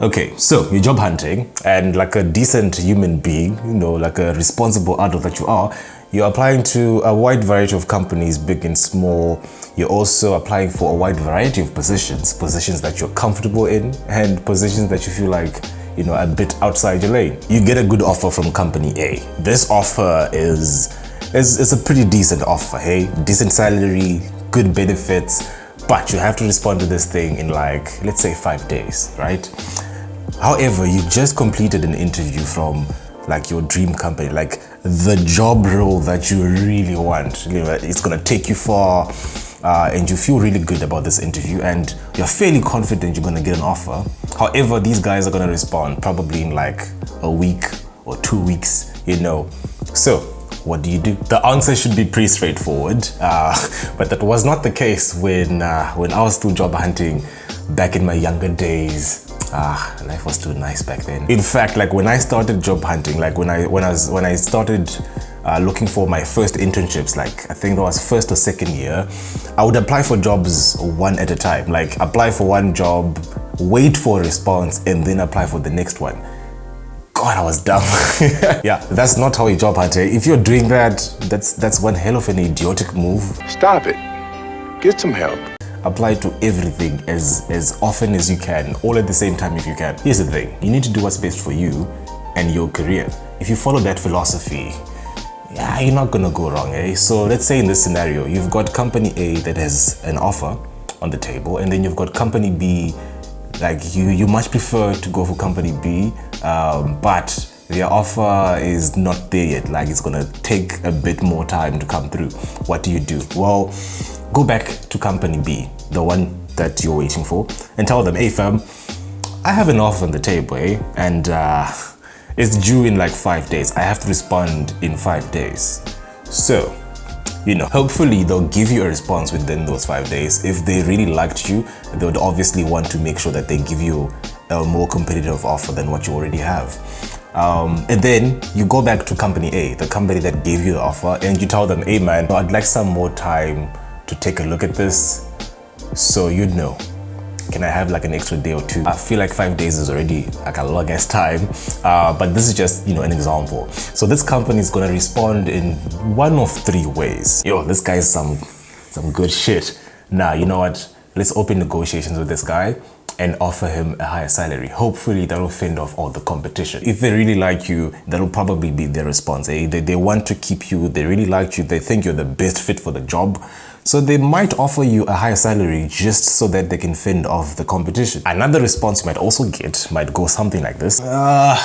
Okay, so you're job hunting, and like a decent human being, like a responsible adult that you are, you're applying to a wide variety of companies, big and small. You're also applying for a wide variety of positions that you're comfortable in, and positions that you feel like, a bit outside your lane. You get a good offer from company A. This offer is a pretty decent offer, hey? Decent salary, good benefits, but you have to respond to this thing in like, let's say 5 days, right? However, you just completed an interview from like your dream company, like the job role that you really want. It's gonna take you far, and you feel really good about this interview, and you're fairly confident you're gonna get an offer. However, these guys are gonna respond probably in like a week or 2 weeks, So what do you do? The answer should be pretty straightforward, but that was not the case when I was still job hunting back in my younger days. Life was too nice back then. In fact, like when I started job hunting, like when I started looking for my first internships, like I think that was first or second year, I would apply for jobs one at a time. Like apply for one job, wait for a response, and then apply for the next one. God, I was dumb. Yeah, that's not how you job hunter. If you're doing that, that's one hell of an idiotic move. Stop it. Get some help. Apply to everything as often as you can, all at the same time if you can. Here's the thing, you need to do what's best for you and your career. If you follow that philosophy, yeah, you're not gonna go wrong, eh? So let's say in this scenario, you've got company A that has an offer on the table, and then you've got company B. Like you much prefer to go for company B, but their offer is not there yet. Like it's gonna take a bit more time to come through. What do? Well, go back to company B, the one that you're waiting for, and tell them, hey fam, I have an offer on the table, eh? And it's due in like 5 days. I have to respond in 5 days. So, hopefully they'll give you a response within those 5 days. If they really liked you, they would obviously want to make sure that they give you a more competitive offer than what you already have. And then you go back to company A, the company that gave you the offer, and you tell them, hey man, I'd like some more time to take a look at this. So can I have like an extra day or two? I feel like 5 days is already like a long ass time, but this is just an example. So this company is gonna respond in one of 3 ways. Yo, this guy is some good shit. Now, you know what? Let's open negotiations with this guy and offer him a higher salary. Hopefully that'll fend off all the competition. If they really like you, that'll probably be their response. They want to keep you, they really like you, they think you're the best fit for the job. So they might offer you a higher salary just so that they can fend off the competition. Another response you might also get might go something like this.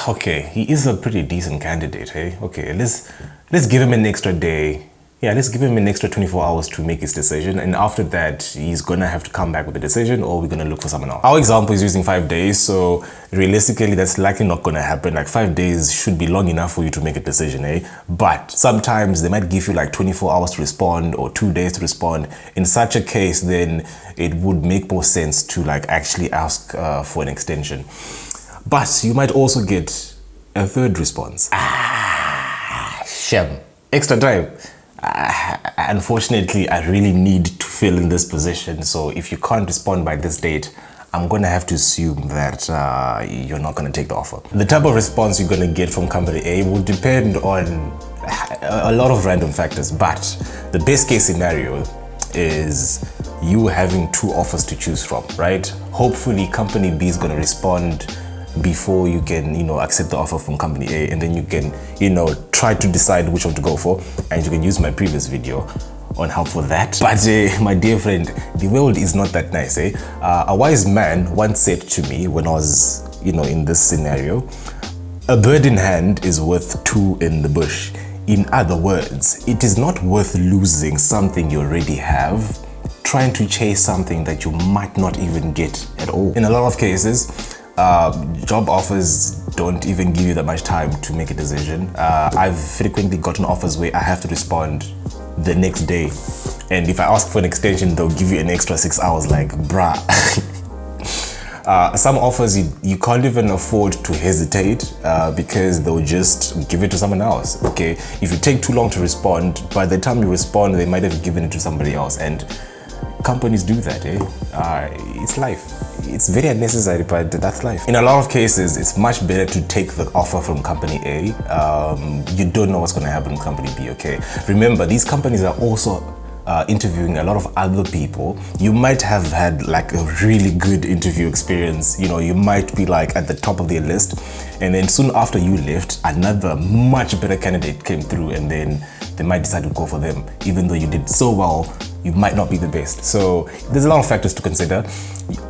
Okay, he is a pretty decent candidate, hey? Okay, let's give him an extra day. Yeah, let's give him an extra 24 hours to make his decision, and after that, he's gonna have to come back with a decision, or we're gonna look for someone else. Our example is using 5 days, so realistically, that's likely not gonna happen. Like 5 days should be long enough for you to make a decision, eh? But sometimes they might give you like 24 hours to respond or 2 days to respond. In such a case, then it would make more sense to like actually ask for an extension. But you might also get a third response. Shem, extra time. Unfortunately, I really need to fill in this position, so if you can't respond by this date, I'm gonna have to assume that you're not gonna take the offer. The type of response you're gonna get from company A will depend on a lot of random factors, but the best case scenario is you having 2 offers to choose from, right? Hopefully company B is gonna respond before you can accept the offer from company A, and then you can try to decide which one to go for, and you can use my previous video on how for that. But my dear friend, the world is not that nice, eh? A wise man once said to me when I was in this scenario, a bird in hand is worth 2 in the bush. In other words, it is not worth losing something you already have trying to chase something that you might not even get at all. In a lot of cases, job offers don't even give you that much time to make a decision. I've frequently gotten offers where I have to respond the next day, and if I ask for an extension, they'll give you an extra 6 hours. Like, bruh. Some offers you can't even afford to hesitate because they'll just give it to someone else. Okay, if you take too long to respond, by the time you respond, they might have given it to somebody else, and companies do that, eh? It's life. it's very unnecessary, but that's life. In a lot of cases, it's much better to take the offer from company A. You don't know what's going to happen with company B, okay? Remember, these companies are also interviewing a lot of other people. You might have had like a really good interview experience. You know, you might be like at the top of their list, and then soon after you left, another much better candidate came through, and then they might decide to go for them. Even though you did so well, you might not be the best. So there's a lot of factors to consider.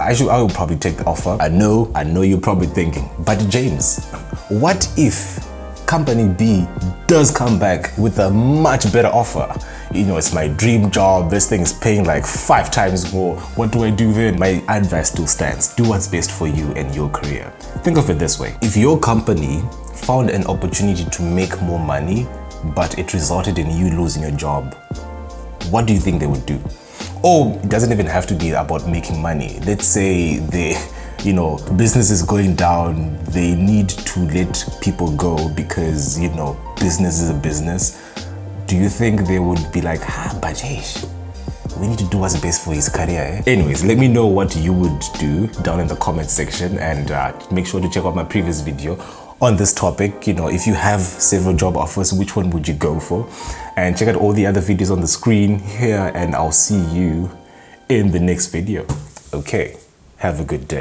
I will probably take the offer. I know you're probably thinking, but James, what if company B does come back with a much better offer? You know, it's my dream job, this thing is paying like 5 times more. What do I do then? My advice still stands. Do what's best for you and your career. Think of it this way. If your company found an opportunity to make more money, but it resulted in you losing your job, what do you think they would do? Oh, it doesn't even have to be about making money. Let's say business is going down, they need to let people go because, business is a business. Do you think they would be like, but we need to do what's best for his career, eh? Anyways, let me know what you would do down in the comment section, and make sure to check out my previous video on this topic. If you have several job offers, which one would you go for? And check out all the other videos on the screen here, and I'll see you in the next video. Okay, have a good day.